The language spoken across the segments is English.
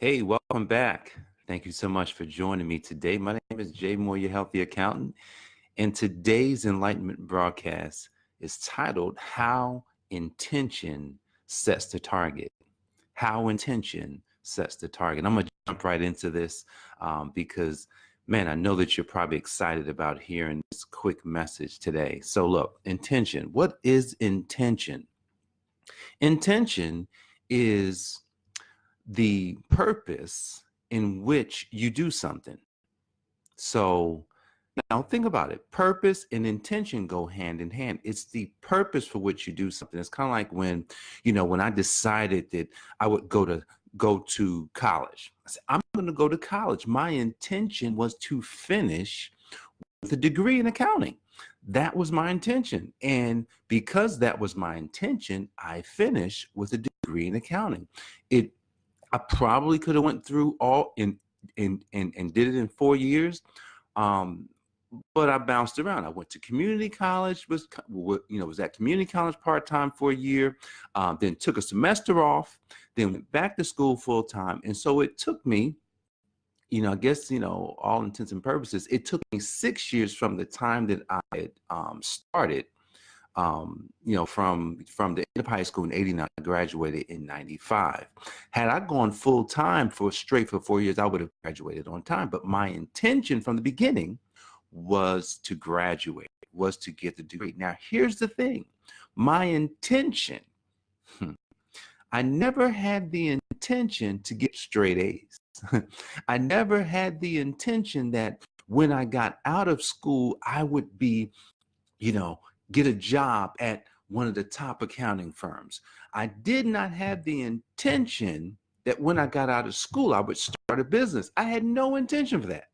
Hey, welcome back. Thank you so much for joining me today. My name is Jay Moore, your healthy accountant, and today's enlightenment broadcast is titled How Intention Sets the Target. How intention sets the target. I'm going to jump right into this because, man, I know that you're probably excited about hearing this quick message today. So look, intention. What is intention? Intention is the purpose in which you do something. So now think about it. Purpose and intention go hand in hand. It's the purpose for which you do something. It's kind of like when I decided that I would go to college. I said, I'm going to go to college. My intention was to finish with a degree in accounting. That was my intention. And because that was my intention, I finished with a degree in accounting. I probably could have went through all and did it in 4 years. But I bounced around. I went to community college, was at community college part-time for a year, then took a semester off, then went back to school full-time. And so it took me, I guess, all intents and purposes, it took me 6 years from the time that I had started, from the end of high school in '89, I graduated in '95. Had I gone full time for 4 years, I would have graduated on time. But my intention from the beginning was to graduate, was to get the degree. Now, here's the thing. My intention, I never had the intention to get straight A's. I never had the intention that when I got out of school, I would be, get a job at one of the top accounting firms. I did not have the intention that when I got out of school, I would start a business. I had no intention for that.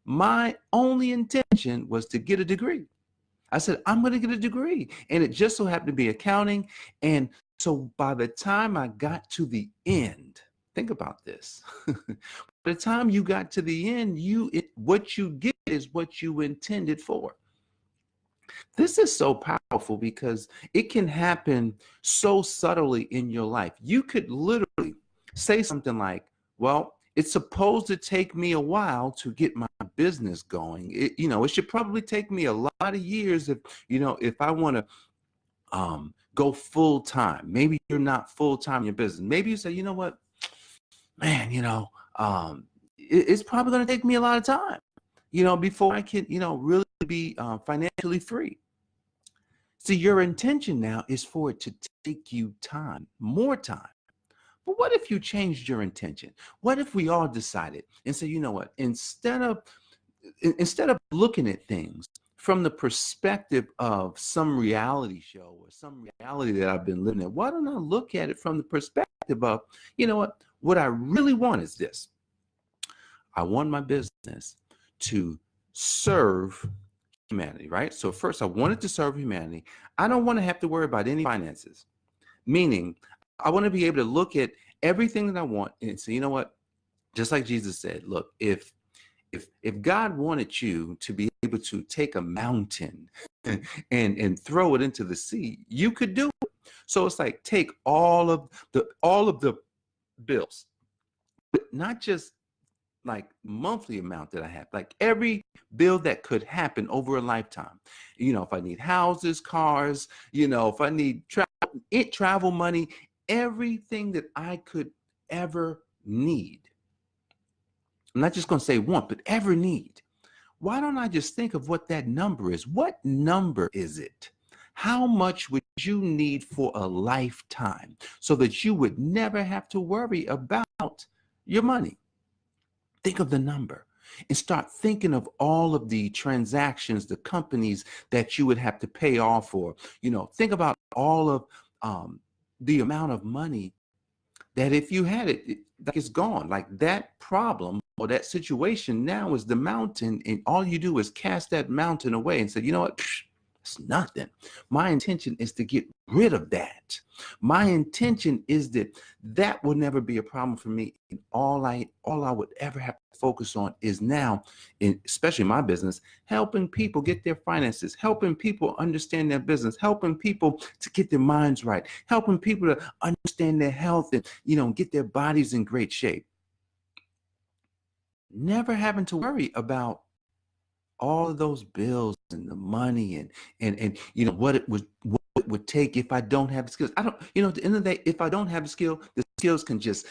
My only intention was to get a degree. I said, I'm going to get a degree. And it just so happened to be accounting. And so by the time I got to the end, think about this. By the time you got to the end, what you get is what you intended for. This is so powerful because it can happen so subtly in your life. You could literally say something like, well, it's supposed to take me a while to get my business going. It should probably take me a lot of years if I want to go full time. Maybe you're not full time in your business. Maybe you say, you know what, man, it's probably going to take me a lot of time, before I can, really be financially free. See, your intention now is for it to take you time, more time. But what if you changed your intention? What if we all decided and say, you know what, instead of looking at things from the perspective of some reality show or some reality that I've been living in, why don't I look at it from the perspective of, what I really want is this. I want my business to serve humanity, right? So first, I wanted to serve humanity. I don't want to have to worry about any finances, meaning I want to be able to look at everything that I want and say, you know what? Just like Jesus said, look, if God wanted you to be able to take a mountain and throw it into the sea, you could do it. So it's like take all of the bills, but not just like monthly amount that I have, like every bill that could happen over a lifetime. If I need houses, cars, if I need travel money, everything that I could ever need. I'm not just going to say want, but ever need. Why don't I just think of what that number is? What number is it? How much would you need for a lifetime so that you would never have to worry about your money? Think of the number and start thinking of all of the transactions, the companies that you would have to pay off for. Think about all of the amount of money that if you had it, like it's gone. Like that problem or that situation now is the mountain, and all you do is cast that mountain away and say, you know what? It's nothing. My intention is to get rid of that. My intention is that will never be a problem for me. And all I would ever have to focus on is now, especially my business, helping people get their finances, helping people understand their business, helping people to get their minds right, helping people to understand their health and, get their bodies in great shape. never having to worry about all of those bills and the money and you know what it would take if I don't have the skills. I don't, you know, at the end of the day, if I don't have the skills can just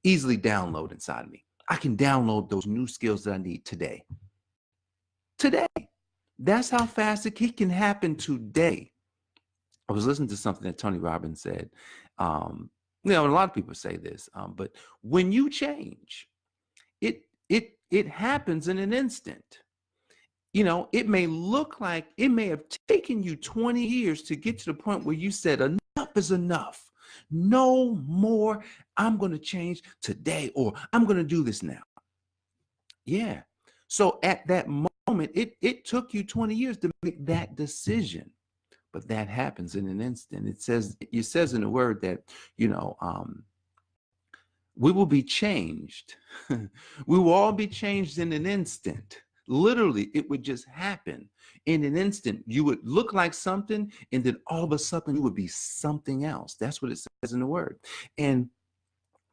easily download inside of me. I can download those new skills that I need today. Today. That's how fast it can happen today. I was listening to something that Tony Robbins said. You know, and a lot of people say this, but when you change, it happens in an instant. You know, it may look like it may have taken you 20 years to get to the point where you said enough is enough. No more. I'm going to change today, or I'm going to do this now. Yeah. So at that moment, it took you 20 years to make that decision. But that happens in an instant. It says in the word that, you know, we will be changed. We will all be changed in an instant. Literally, it would just happen in an instant. You would look like something, and then all of a sudden you would be something else. That's what it says in the word. And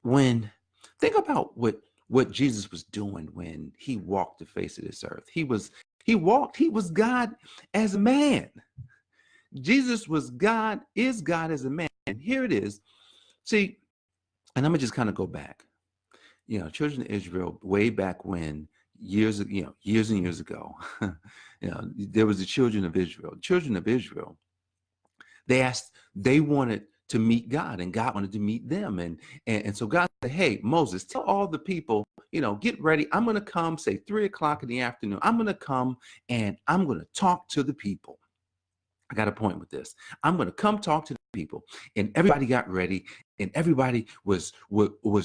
when think about what Jesus was doing when he walked the face of this earth. He was God as a man. Jesus was God, is God as a man. And here it is. See, and I'm gonna just kind of go back. You know, children of Israel, way back when, years and years ago, you know, there was the children of Israel. Children of Israel, they wanted to meet God, and God wanted to meet them. And so God said, hey, Moses, tell all the people, you know, get ready. I'm gonna come, say 3 o'clock in the afternoon. I'm gonna come and I'm gonna talk to the people. I got a point with this. I'm going to come talk to the people, and everybody got ready, and everybody was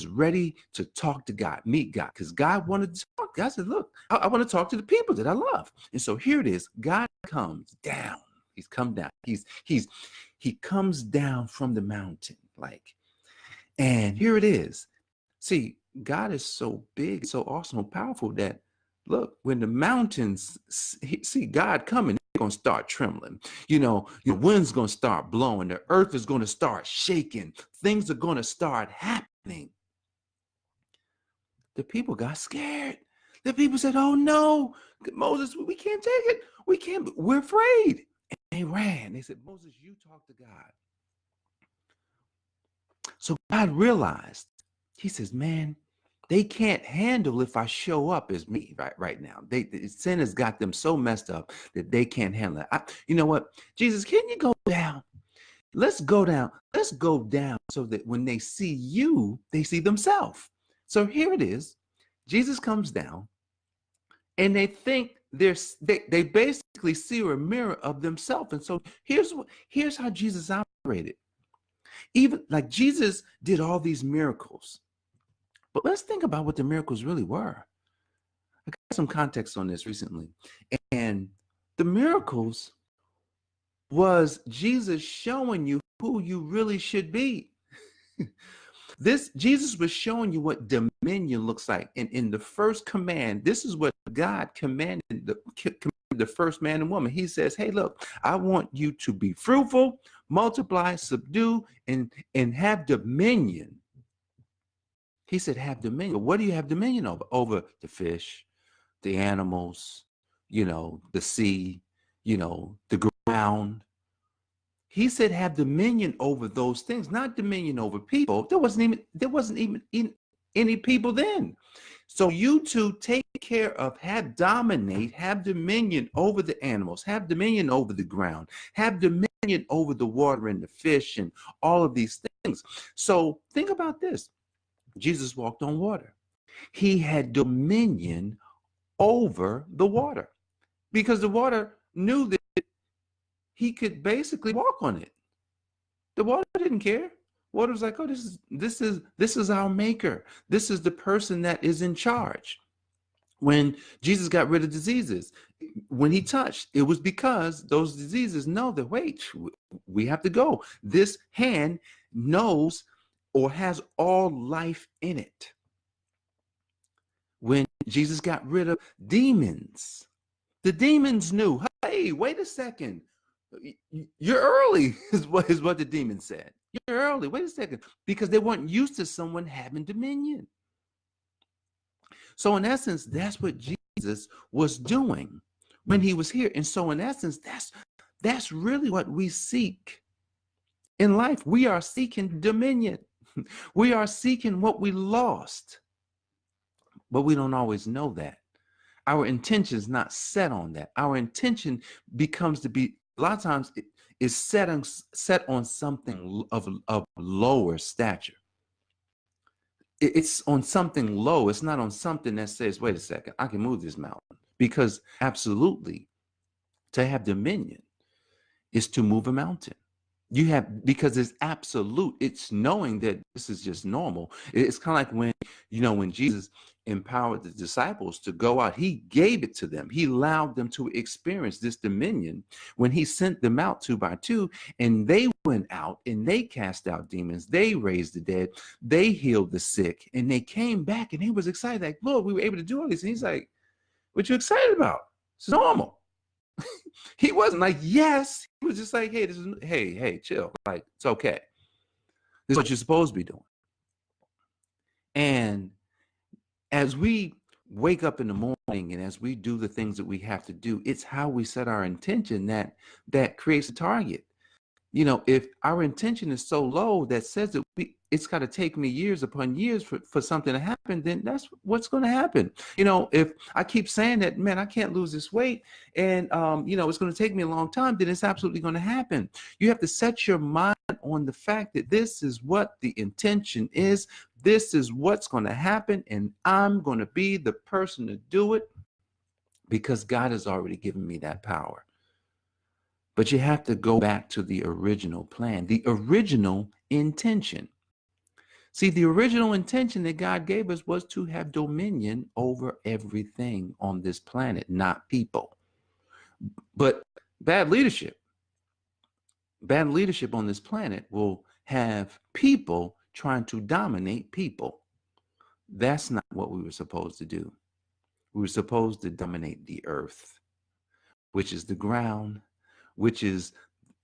ready to talk to God, meet God, because God wanted to talk. God said, "Look, I want to talk to the people that I love." And so here it is. God comes down. He's come down. He comes down from the mountain, like, and here it is. See, God is so big, so awesome, and powerful that look, when the mountains see God coming, they're gonna start trembling. You know, the wind's gonna start blowing, the earth is gonna start shaking, things are gonna start happening. The people got scared. The people said, "Oh no, Moses, we can't take it. We can't, we're afraid." And they ran. They said, "Moses, you talk to God." So God realized, he says, man, they can't handle if I show up as me right now. Sin has got them so messed up that they can't handle it. You know what? Jesus, can you go down? Let's go down. Let's go down so that when they see you, they see themselves. So here it is. Jesus comes down, and they think they basically see a mirror of themselves. And so here's how Jesus operated. Even like Jesus did all these miracles. But let's think about what the miracles really were. I got some context on this recently. And the miracles was Jesus showing you who you really should be. This Jesus was showing you what dominion looks like. And in the first command, this is what God commanded the first man and woman. He says, hey, look, I want you to be fruitful, multiply, subdue, and have dominion. He said, have dominion. What do you have dominion over? Over the fish, the animals, you know, the sea, you know, the ground. He said, have dominion over those things, not dominion over people. There wasn't even any people then. So you two take care of, have dominion over the animals, have dominion over the ground, have dominion over the water and the fish and all of these things. So think about this. Jesus walked on water. He had dominion over the water because the water knew that he could basically walk on it. The water didn't care. Water was like, oh, this is our maker. This is the person that is in charge. When Jesus got rid of diseases, when he touched, it was because those diseases know that, wait, we have to go. This hand knows or has all life in it. When Jesus got rid of demons, the demons knew, hey, wait a second. You're early, is what the demon said. You're early. Wait a second. Because they weren't used to someone having dominion. So in essence, that's what Jesus was doing when he was here. And so in essence, that's really what we seek in life. We are seeking dominion. We are seeking what we lost, but we don't always know that. Our intention is not set on that. Our intention becomes to be, a lot of times, it is set on something of lower stature. It's on something low. It's not on something that says, wait a second, I can move this mountain. Because absolutely, to have dominion is to move a mountain. You have, because it's absolute. It's knowing that this is just normal. It's kind of like when, when Jesus empowered the disciples to go out, he gave it to them. He allowed them to experience this dominion when he sent them out 2 by 2, and they went out and they cast out demons. They raised the dead. They healed the sick, and they came back and he was excited. Like, Lord, we were able to do all this. And he's like, what you excited about? It's normal. He wasn't like, yes. He was just like, hey, hey, chill. Like, it's okay. This is what you're supposed to be doing. And as we wake up in the morning and as we do the things that we have to do, it's how we set our intention that creates a target. If our intention is so low that says that it's got to take me years upon years for something to happen, then that's what's going to happen. If I keep saying that, man, I can't lose this weight, and it's going to take me a long time, then it's absolutely going to happen. You have to set your mind on the fact that this is what the intention is. This is what's going to happen, and I'm going to be the person to do it because God has already given me that power. But you have to go back to the original plan, the original intention. See, the original intention that God gave us was to have dominion over everything on this planet, not people. But bad leadership on this planet will have people trying to dominate people. That's not what we were supposed to do. We were supposed to dominate the earth, which is the ground, which is,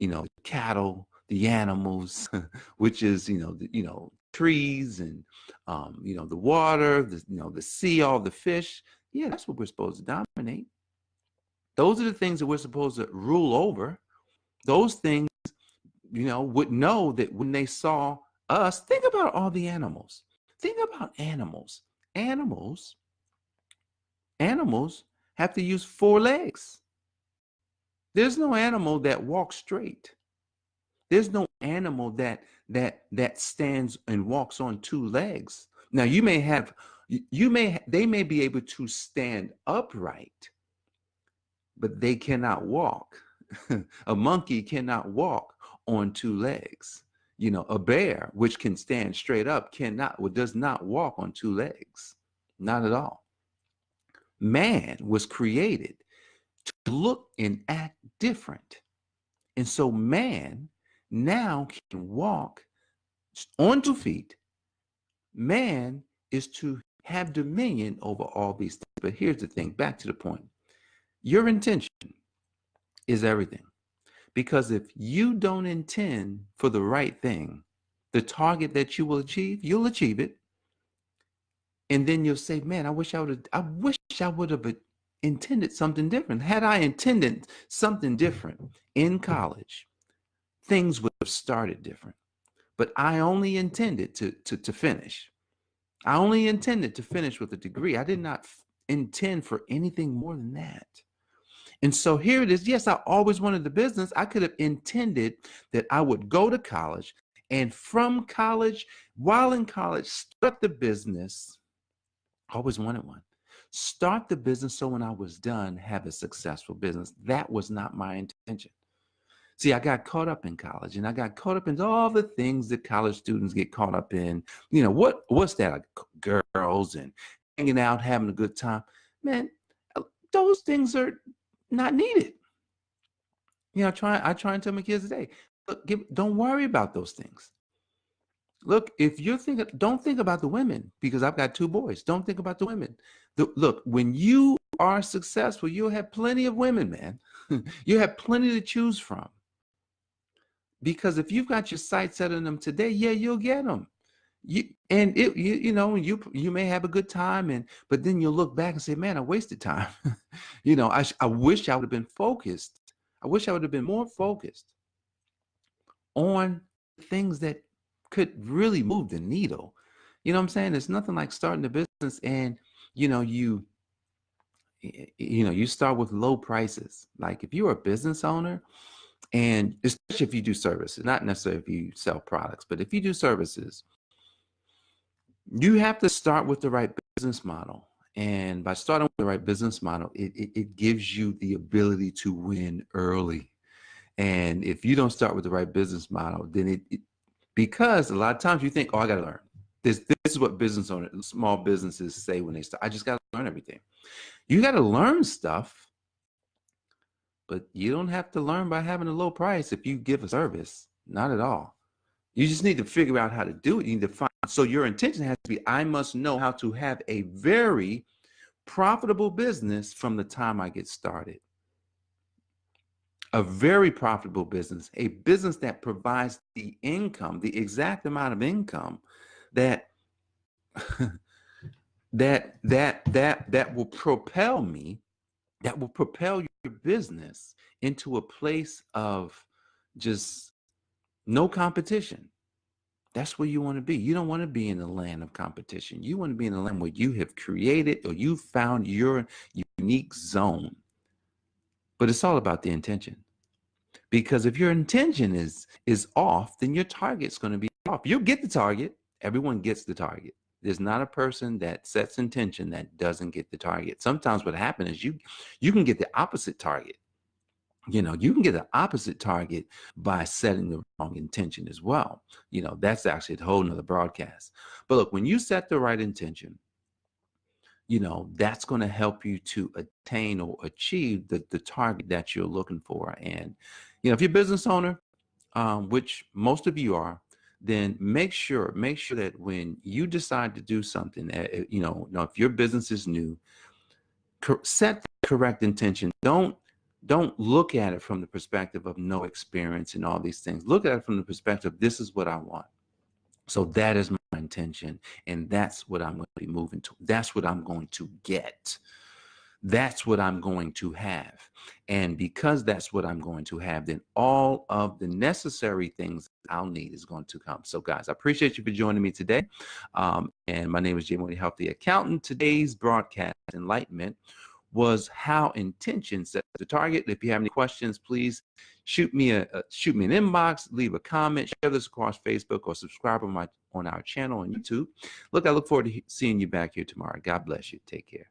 the cattle, the animals, which is, trees and, the water, the sea, all the fish. Yeah, that's what we're supposed to dominate. Those are the things that we're supposed to rule over. Those things, would know that when they saw us. Think about all the animals. Think about animals. Animals have to use 4 legs. There's no animal that walks straight. There's no animal that stands and walks on 2 legs. Now they may be able to stand upright, but they cannot walk. A monkey cannot walk on 2 legs. A bear, which can stand straight up, does not walk on 2 legs. Not at all. Man was created to look and act different. And so man now can walk on 2 feet. Man is to have dominion over all these things. But here's the thing, back to the point. Your intention is everything. Because if you don't intend for the right thing, the target that you will achieve, you'll achieve it. And then you'll say, man, I wish I would have intended something different. Had I intended something different in college, things would have started different. But I only intended to finish. I only intended to finish with a degree. I did not intend for anything more than that. And so here it is. Yes, I always wanted the business. I could have intended that I would go to college, and from college, while in college, start the business. I always wanted one. Start the business so when I was done, have a successful business. That was not my intention. See, I got caught up in college, and I got caught up in all the things that college students get caught up in. What's that? Like girls and hanging out, having a good time. Man, those things are not needed. I try and tell my kids today, look, don't worry about those things. Look, if you're thinking, don't think about the women, because I've got 2 boys. Don't think about the women. Look, when you are successful, you'll have plenty of women, man. You have plenty to choose from. Because if you've got your sights set on them today, yeah, you'll get them. You may have a good time, but then you'll look back and say, man, I wasted time. I wish I would have been focused. I wish I would have been more focused on things that could really move the needle. You know what I'm saying? There's nothing like starting a business and you know you you start with low prices. Like if you're a business owner, and especially if you do services, not necessarily if you sell products, but if you do services, you have to start with the right business model. And by starting with the right business model, it gives you the ability to win early. And if you don't start with the right business model, then because a lot of times you think, oh, I got to learn. This is what business owners, small businesses say when they start. I just got to learn everything. You got to learn stuff, but you don't have to learn by having a low price if you give a service. Not at all. You just need to figure out how to do it. You need to find. So your intention has to be, I must know how to have a very profitable business from the time I get started. A very profitable business, a business that provides the income, the exact amount of income that that will propel me, that will propel your business into a place of just no competition. That's where you want to be. You don't want to be in the land of competition. You want to be in the land where you have created or you found your unique zone. But it's all about the intention. Because if your intention is off, then your target's going to be off. You'll get the target. Everyone gets the target. There's not a person that sets intention that doesn't get the target. Sometimes what happens is you can get the opposite target. You can get the opposite target by setting the wrong intention as well. That's actually a whole nother broadcast. But look, when you set the right intention, that's going to help you to attain or achieve the target that you're looking for. And, if you're a business owner, which most of you are, then make sure that when you decide to do something, if your business is new, set the correct intention. Don't look at it from the perspective of no experience and all these things. Look at it from the perspective, this is what I want. So that is my intention. And that's what I'm going to be moving to. That's what I'm going to get. That's what I'm going to have. And because that's what I'm going to have, then all of the necessary things I'll need is going to come. So guys, I appreciate you for joining me today. And my name is Jay Mooney, Healthy Accountant. Today's broadcast enlightenment was how intention sets the target. If you have any questions, please shoot me an inbox, leave a comment, share this across Facebook, or subscribe on our channel on YouTube. Look, I look forward to seeing you back here tomorrow. God bless you. Take care.